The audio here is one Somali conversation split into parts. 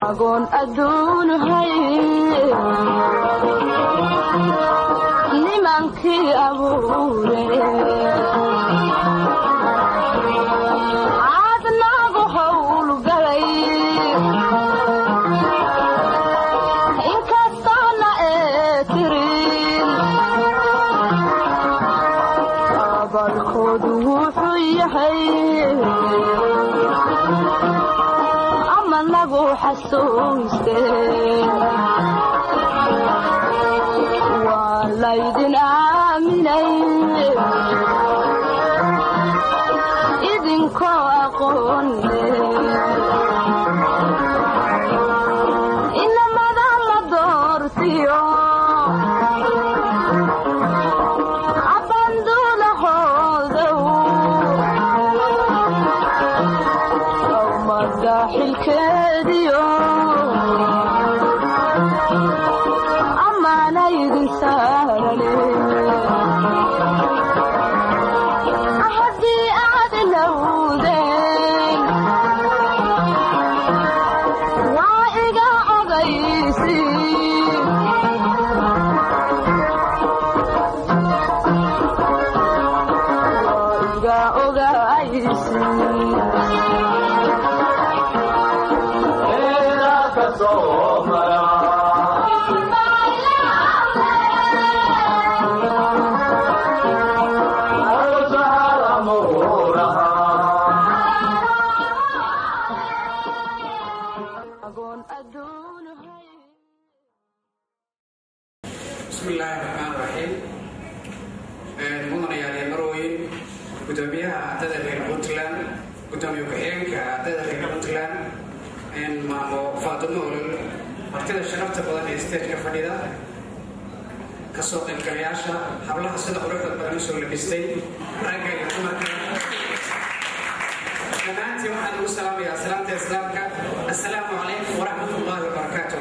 أقول أدون هاي لمن كي أبوري عادنا بحول قلي إن كستانا إترين أبالكود وحيحي lagu xasuustay waa laydin aaminay idinkoo aqoon inamada la doortiyo abanduulahoodow xilkeediyo amaana idin saarane haddii aad ilowdeen waa iga ogaysi بسم الله الرحمن الرحيم. مدن يا مروين قداميها عدد غير بوتلان قدامي وحينك عدد غير بوتلان إن ما هو فاضل مرتين شرفت بدن يستيج كفريدا كسوق الكرياشة حبلها صدق روح البرنامج اللي بيستي رجع الحمد جماعتي واحد والسلام يا سلامة إسلامك السلام عليكم ورحمة الله وبركاته.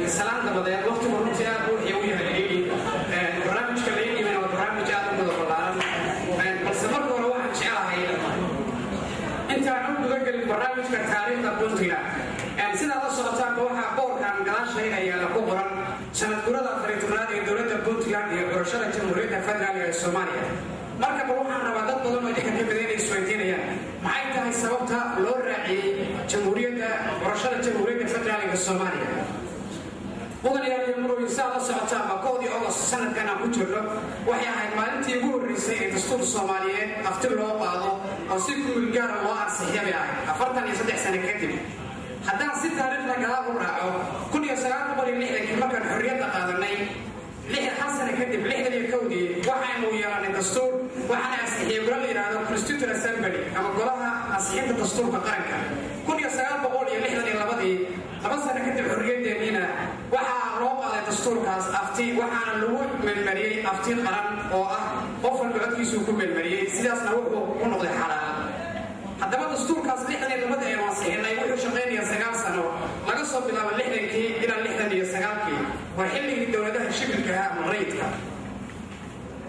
السلام ده بدأ وقت مرتين أقول يومي هالليل برنامج كليني من البرنامج هذا مدخلان بس مرة واحد شيء هاي أنت عم تقول البرنامج كتاريخ تبونتيا سنة الصلاة كوها بور كان قلاش هي هي لكبرا سنة كرة فريتورات الدولة تبونتيا هي برشلونة جمهورية الفدرالية الصومالية marka waxaan rabaa dad badan oo idinka dibadeen isweydiinayaan maxay tahay sababta loo raaciyay jamhuuriyadda barashada jamhuuriyadda federaalka Soomaaliya mudan yahay marooyin saada socota ma koodi oo sanadkan aan ku jirno waxay ahayd maalintii ugu horeysay ee dastuurka Soomaaliyeed afti loo qaado oo si guul gaar ah loo ansixiyay 43 sano kadib haddaan si taariikhda gadaal u raaco 1960 markaan xorriyadda qaadanay ليه حسن كذب ليه اللي كودي وحنا ويانا الدستور وحنا أصحيه ولا يرادو كونستيتيوشن أسمبلي أما قولها أصحيه الدستور بقرنك كل يسأل بقول ليه اللي لبدي خلاص أنا كذب حرية ديننا وحنا روق على الدستور كاس أفتي وحنا نروح من المريء أفتي القرن أو أوفر بعد يسوق من المريء سياس نروح ونقضي حالة حتى ما الدستور كاس ليه اللي لبدي يواصل إنه يروح شغال يسجل سنة لا قصب بلا اللي كي إلى اللي يسجل كي وحلي الدولة شبه كها مريتها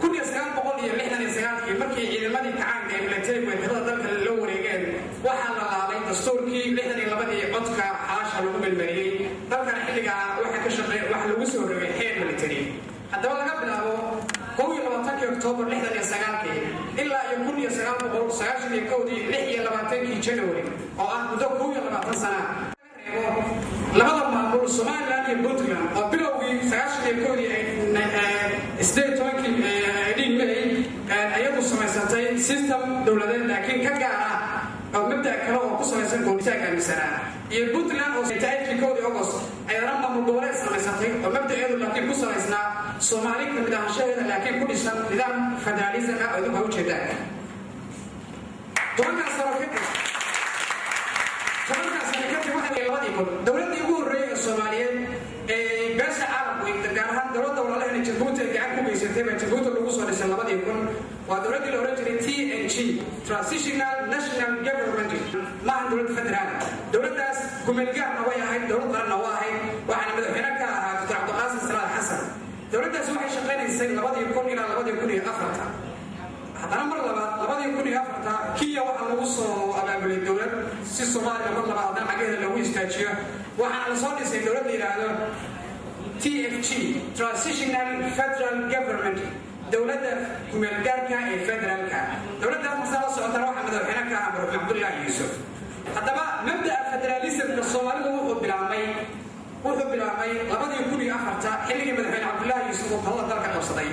كل يسجل بقول لي اللي يسجل كي مركي إذا ما نتعامل كملتين وكذا ذلك اللون رجال وحنا على الدستور كي اللي لبدي قطك عاشر لهم المريء ذلك الحلي واحد كشغال واحد وسور حين ملتري حتى ولا قبل أبو قوي لما تكي أكتوبر اللي يسجل كي إلا يكون يسجل بقول سياسي كودي اللي لما تكي جنوري أو ده قوي لما تنسى لماذا ما نقول الصومال لأن يبطلنا وبلوي سياسي كودي استيت وانكي دين ملي أيام الصومال سيستم دولتين لكن كجارة أو مبدأ كلام وقصة مثلا كونتاج مثلا يبطلنا أو سيتايت كودي أوغوس أي رمى مدورة سنتين ومبدأ يدل لكن قصة مثلا الصومالي كمدة شهر لكن كل سنة نظام فدراليزم أو يدوم هو كذا طبعا صراحة دولة يقول رئيس الصوماليين بس عرب ويتجاهل دولة والله إن جبوت الجاكم بيسنتين جبوت الرؤوس والسلامات يكون ودولة الأوريجين TNG Transitional National Government ما عند دولة فدرال دولة داس كملجا نوايا هاي دولة غير نواهي وعن مدحينك في عبد القاسم سلام حسن دولة داس واحد شغال إنسان لبادي يكون إلى لبادي يكون أفرطة حتى نمر لبادي يكون أفرطة كي يوحى الوصول على abaabulay dowlad si Soomaaliya mar labaad xageeda lagu istaajiyo waxaan la soo dhisay dowlad la yiraahdo TFG Transitional Federal Government dowladda kumeel gaarka ee federaalka dowladda mas'ala socota waxa madaxweynaha ka ah Abdullahi Yusuf haddaba mabda'a federalismka Soomaalidu wuxuu bilaabmay 2004 xilligii madaxweyne Abdullahi Yusuf oo talada dalka qabsaday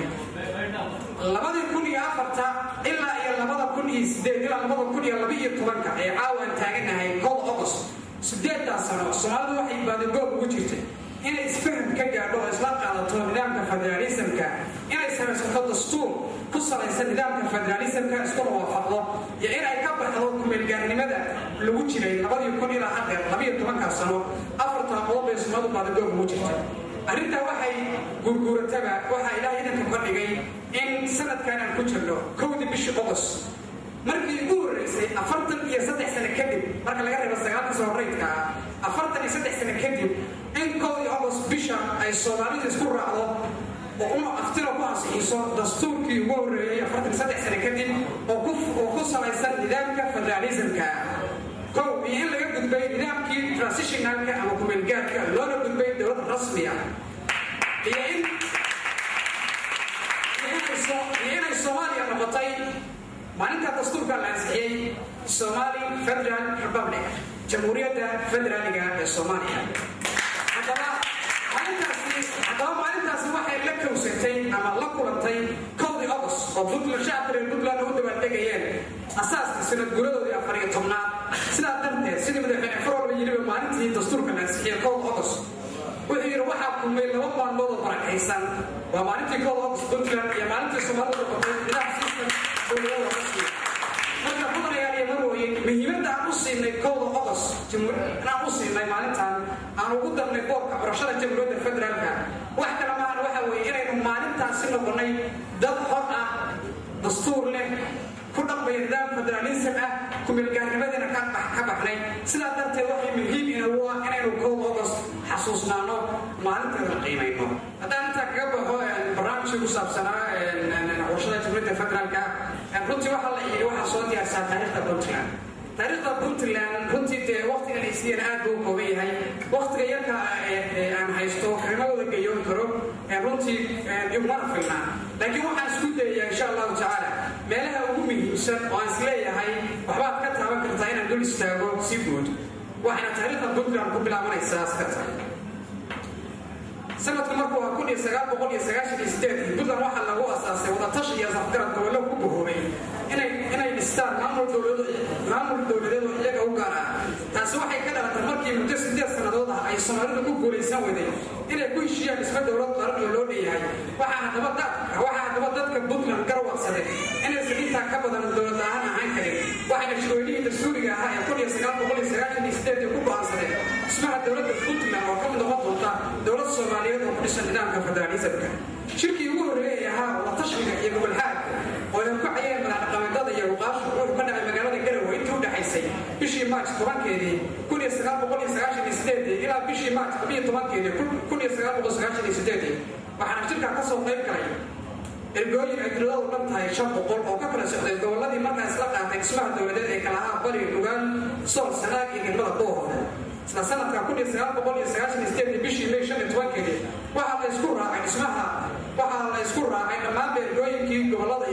2004 ilaa iyo 2008 ilaa 2012 ee caawan taaganahay August 8 sano Soomaalidu waxay baadagoob ugu jirtay inay isfaham ka gaadho isla qaadato nidaamka federalismka inay samaysato dastuur ku salaysan nidaamka federalismka isku waafaqdo iyo inay ka baxdo kumeelgaarnimada lagu jiray 2000 ilaa 12 sano afarta qodob ee Soomaalidu baadagoob ugu jirtay arrinta waxay gurgurataba waxa ilaahay idinka ka dhigay in sanadkan aan ku jirno 1 bishii August markii ugu horeysay 43 sano kadib marka laga reebo 9 sano reedka 43 sano kadib in 1 August bisha ay Soomaalidu isku raacdo oo uma aftiro ku asiiso dastuurkii ugu horeeyay 43 sano kadib oo ku salaysan nidaamka federalismka in laga gudbay nidaamkii transitionalka ama kumeelgaarka loona gudbay dowlad rasmi ah inay Soomaaliya noqotay maalinta dastuurka la ansixiyay Somali Federal Republic Jamhuuriyadda Federaaliga ee Soomaaliya haddaba maalintaasi waxay la kowsatay ama la kulantay 1 August oo Puntland shacabka reer Puntland u dabaaldegayeen asaaska sanad guuradoodii 14 sidaa darteed sidii madaxweyne Farol yiri maalintii dastuurka la ansixiyay 1 August wuxuu yiri waxaa kulmay 2 maalmood oo barakaysan waa maalintii 1 August Puntland iyo maalintii Soomaalidu noqotay nidaam system marka Puntland iyo Marooyin muhiimadda aan u siinay 1 August aan u siinay maalintan aan ugu darnay boorka barashada Jamhuuriyadda Federaalka wax kale ma aha waxa weeye inaynu maalintaasi noqonay dad xor ah dastuur leh ku dhaqmay nidaam federalism ah kumeelgaarnimadana ka baxnay sidaa darteed waxay muhiim inaynu 1 August xasuusnaano maalinteeda qiimayno haddaan intaa kaga baxo barnaamijka ku saabsanaa warshada Jamhuuriyadda Federaalka runtii waxa la yidhi waxaa soo diyaarsaa taariikhda Puntland runtii dee waqtigan isiyana aad buu kooban yahay waqtiga yarka aan haysto qiimadooda gayoon karo runtii igumana filnaa laakiin waxaan isku dayayaa insha Allahu tacaala meelaha ugu muhiimsan oo aan isleeyahay waxbaad ka taaban kartaa inaan dul istaago si guud waxayna taariikhda Puntland ku bilaabanaysaa askata sanadku markuu 1998 Puntland waxaa lagu asaasay wadatashi iyo safgarad gobollo ku bohoobay inay dhistaan maamul dowladeed oo iyaga u gaar ah taasi waxay ka dhalatay markii muddo 8 sannadood ah ay Soomaalidu ku guulaysan waday inay ku heshiiyaan dhismo dowlad qaran oo loo dheeyahay waxaa haddaba dadka Puntland garwaaqsaday inaysan intaa ka badan dowlad ahaan karin waxayna shirweynihii dastuuriga ahaa ee 1998 ku go'aansadeen dhismaha dowladda Puntland oo ka mid noqon doonta dowlad Soomaaliyeed oo ku dhisan nidaamka federalismka shirkii ugu horeeyay ahaa wadatashiga iyo gobolhaadka oo ay ku cayeen madaxdhaqameedada iyo ruqaashu wuxuu ka dhacay magaalada Garowe intii u dhaxaysay bishii March 10keedii 1998 ilaa bishii March 12keedii 1998 waxaana shirka ka soo qayb galay ergooyin ay tiradoodu dhan tahay 500 oo ka kala socday gobolladii markaas la qaatay dhismaha dowladeed ee kala ahaa Bari Lugaan Sool Sanaag iyo degmada Boohole isla sanadka 1998 bishii May 15keedii waxaa la isku raacay dhammaan ergooyinkii gobollada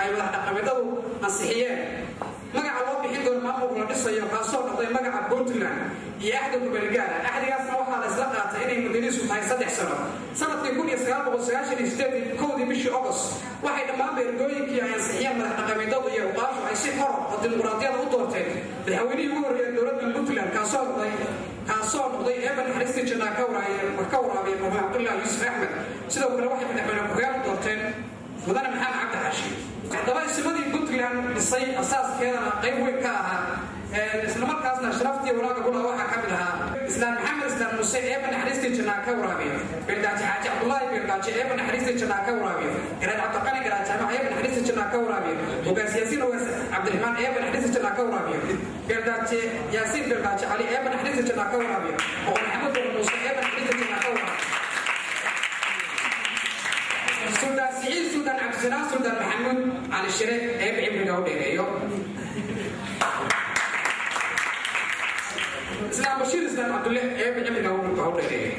ay madaxdhaqameedadu ansixiyeen magaca loo bixin doono maamulka la dhisayo kaasoo noqday magaca Puntland iyo axda kumeelgaara axdigaasna waxaa la isla qaatay inay muddadiisu tahay 3 sano sanadkii 1998 1 bishii August waxay dhammaan ergooyinkii ay ansixiyeen madaxdhaqameedadu iyo ruqaashu ay si xor oo dimuqraadiyada u doorteen madaxweynihii ugu horreeyay dowladda Puntland kaasoo noqday Eban Xaristi Janaa ka waraabay Abdullahi Yusuf Ahmed sidoo kale waxay madaxweyne ku doorteen mudane Maxamed Cabdi Xaashi haddaba ismadii Puntland dhisay asaaskeedana qayb weyn ka ahaa isla markaasna sharaftii walaaga gula waxaa ka mid ahaa Islaan Maxamed Islaan Muuse Eban Xaristi Janaa ka waraabay Beeldaati Xaaji Cabdullaahi Beeldaati Eban Xaristi Janaa ka waraabay Garaad Cabdiqani Garaad Jaamac Eban Xaristi Janaa ka waraabay Hogaas Yaasiin Ogaas Cabdiraxmaan Eban Xaristi Janaa ka waraabay Beeldaati Yaasiin Beeldaati Cali Eban Xaristi Janaa ka waraabay Boqor Maxamed Muuse Eban Xaristi Janaa ka waraabay Suldaan Siciid Suldaan Cabdisanaan Suldaan Maxamuud Cali Shire Eeb Cibriga u dheereeyo إبن يمكن أقول بعود إليه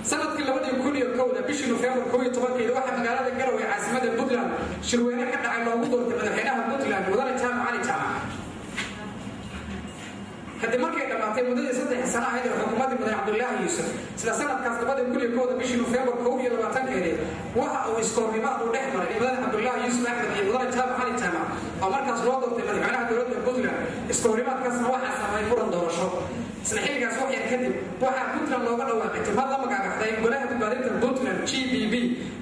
سنة كل بدي يكون يكون بيش نوفمبر كوي طبعا كده واحد من قال الجرو عاصمة البطلان شروينا كنا على موضوع تبدأ البطلان وضل تام على جامعة هذا مركز لما تي مدة سنة سنة هذه الحكومات بدر عبد الله يوسف سنة كانت بدي كل يكون بيش نوفمبر كوي لما تنكره واحد أو يسكر ما هو نحمر بدر عبد الله يوسف أحمد وضل تام على جامعة ومركز روضة تبدأ معنا دولة البطلان يسكر ما كسر واحد سنة يمر الدور شو سنحيل جالس واحد كذب واحد بطلان لو قالوا اعتماد لما قاعد يحتاج ولا تبادلت البطلان GBB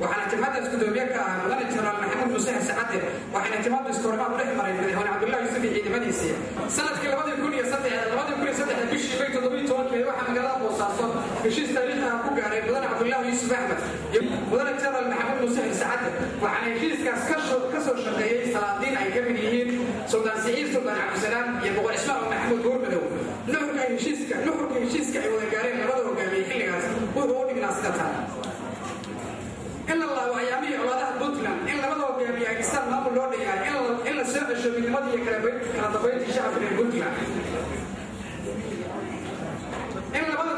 وحنا اعتماد اسكندريه كمدن الجنرال محمود مسيح سعاده وحنا اعتماد اسكندريه مريم هنا عبد الله يوسف عيدمديسي سنه كل بدي يكون يسطح بدي يكون يسطح بيش بيت ضبي توكل واحد من قلاب وصاصه بشيء تاريخها ku gaaray مدن عبد الله يوسف احمد مدن الجنرال محمود مسيح سعاده وحنا هيس كسو شقيي salaadiin ay kamid yihiin Sultan Saciid Sultan Abdul Salaam iyo boqor Ismail Maxamuud Goormadow nuxurka heshiiska ay wada gaareen labada hogaamiye xilligaas wuxuu u dhignaa sida tan إلا الله وأيامي أولادها بطلان إلا بدو بيبي أكسر ما بقول له يعني إلا سبب الشو من ماضي كلابيت كلابيت الشعب في البطلان إلا بدو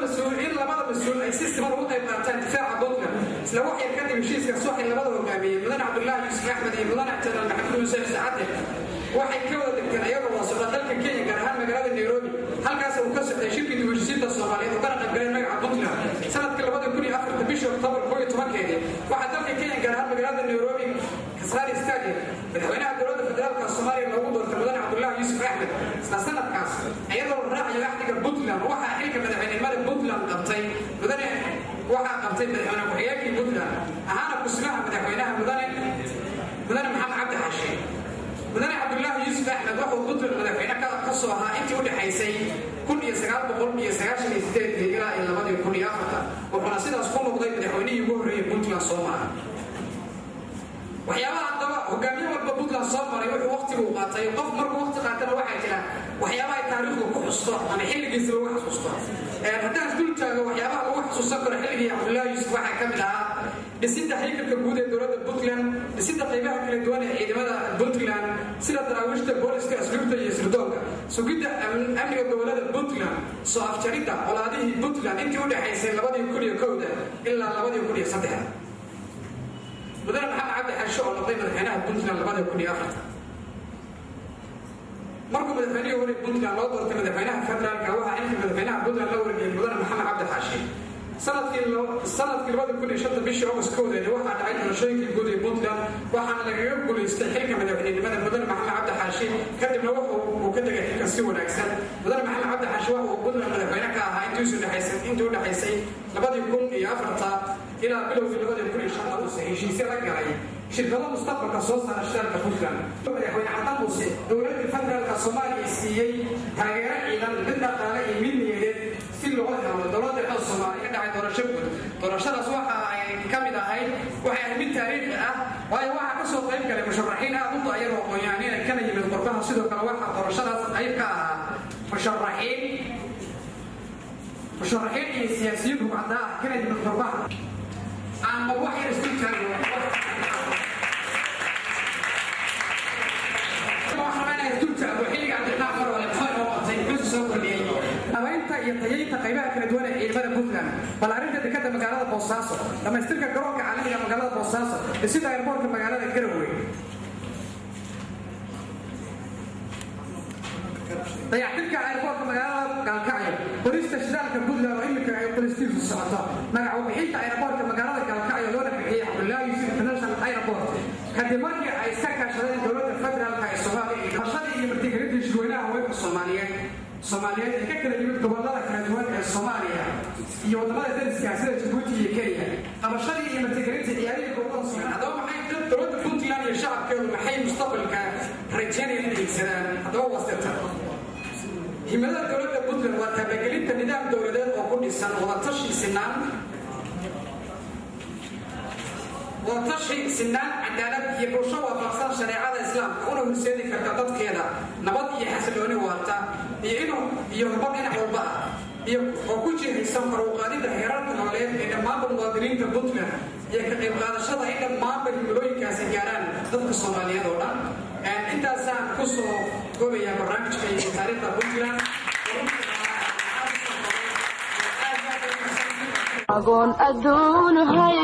مسؤول أي سيستم الوضع يبقى دفاع بطلان لو واحد يكتب يشيس كسوح إلا بدو بيبي مدن عبد الله يوسف أحمد مدن اعتنى محمود مسيح سعاده واحد كود كان أيام الوصول ذلك كينيا كان هان مجال نيروبي هل كاس وكسر شركة المجلسين الصومالية وكان قبل مجال بطلان سنة كل بدو يكون يأخذ بيش أكتوبر كوي تمكن واحد ذلك كينيا كان هان مجال نيروبي كسر استاديوم بالحوالي عبد الله الفدرال كالصومالي موجود وكمدن عبد الله يوسف أحمد سنة كاس أيام الراعي يحتاج بطلان واحد حيل كمدن عين المال بطلان قبطي مدن واحد قبطي أنا وحياكي بطلان أنا كسمها مدحوينها مدن محمد عبد الحشيم مدن عبد الله يوسف أحمد وحو بطل مدحوينها كقصوها أنت ودي حيسي كل يسقال بقول يسقاش يستيت إلى إلا بدي كل يافتا وحنا سيدا سكون وضي مدحويني يمهري بطلان صومها وحيابها الدواء وقامين والبطلان صومها يوحي وقتي وقاطي وقف مرق وقت قاتنا واحد كلا وحيابها التاريخ وكحصة أنا حل جزء واحد حصة هدان كل تاجا وحيابها واحد حصة كره حل عبد الله يوسف واحد كاملها بسيدة هيكل كبودة دولة البطلان بسيدة قيمها كل الدوانة عندما البطلان سيدة تراويشة البوليس كأسلوبة يسردوك سوكيدة أمنية دولة البطلان صاف شريطة ولا هذه البطلان أنت ولا حيسين لبدي يكون يكودة إلا لبدي يكون يصدها بدل محمد عبد الحشو ولا طيب الحناء البطلان لبدي يكون يأخذ مركب الثانية هو البطلان لو ضرت مدفعينها فترة كواها عندك مدفعينها البطلان لو بدل محمد عبد الحشي السنة كل بعد كل شرط بيش أو مسكودة اللي واحد عين رشيك يقول يبطلان واحد على يقول يستحيل كمان بدل محمد عبد الحشي كتب له وكتب كتير كسيون أكثر بدل محمد عبد الحشي وبدل مدفعينها كهاي توصل لحيسين أنت ولا حيسين لبعض يكون يافرطا إلى بلو في لبعض يكون يشتغل وسهي شيء سير رجعي شركة مستقبل كصوص على الشارع كفلان يحوي عطان موسى دولة الفترة كصومالي السيئي تغير إلى البدء قال يمين يدين في اللغة الدولة الصومالية عند دورشة أصوحها كاملة هاي وحي من تاريخ وهي واحد قصة طيب كان مشرحين ضد أيام يعني كان يمين قربها صدق كان واحد دورشة أيام مشرحين سياسيين وبعدها كان يمين قربها عن موضوع يرسل قيمها كانت دولة إيمان بوتلان بل عرفت أن كانت مجالات بوصاصة لما يستلقى الجروك عالمية مجالات بوصاصة يصير ايربورت مجالات الجروي ضيعتلك ايربورت مجالات قالكعية بوليس تشدالك بوتلان وإنك بوليستيف في السعطاء مقعوا بحيث ايربورت مجالات قالكعية لولا بحيث عبد الله يوسف انترناشونال ايربورت كانت ماركي عيسكا شدال دولة الفترة الصومالية مشهدي مرتكريت شويناها وين الصومالية الصوماليين ككل يمد قبلها كانت وين الصومالية يوضمها درس كاسرة جيبوتي كينيا أما شري يمتكرين تدياري قبلها الصومال هذا هو محي ترد بنتلان الشعب كله محي مستقبل كرجاني الإنسان هذا هو وسطها همدا دولة بنتلان وتبقلين النظام دولة وكل سنة وتشي سنان وتشي سنان عدالة يبرشوا وفرصان شريعة الإسلام كونه السيدي كركضت كذا نبض يحسبوني وارتا يعنو يهربان هنا حربا وكل شيء يسمى روقاني دهيرات الأولاد إن ما بالمواطنين كبطلة يكتب هذا الشيء إن ما بالملوي كاسيجاران ضد الصوماليين دولا أنت سان كسو كوبي يا برنامج في تاريخ بطلة agoon adduun hay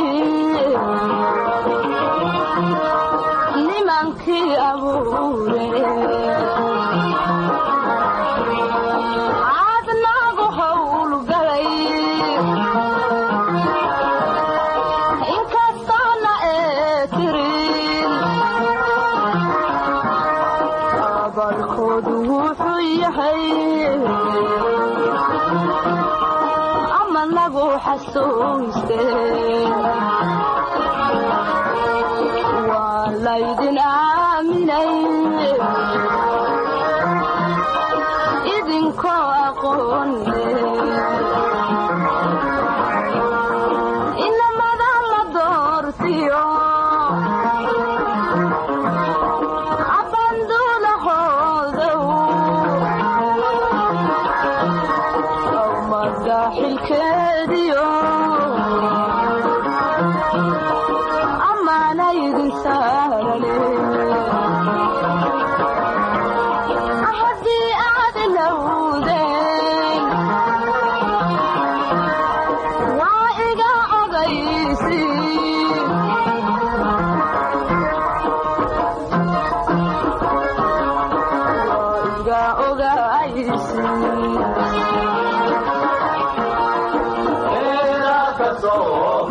nimankii abuure caadnaagu howlgalay inkastoona ee tirin abalkoodu wuxuu yahay ama lagu xasuuste waa laydin aaminay idinkoo aqoonle inamada la doortiyo abanduulahoodow awmada xilkeediyo amaanaydin saarale haddii aad ilowdeen waa iga ogaysi Era ka soo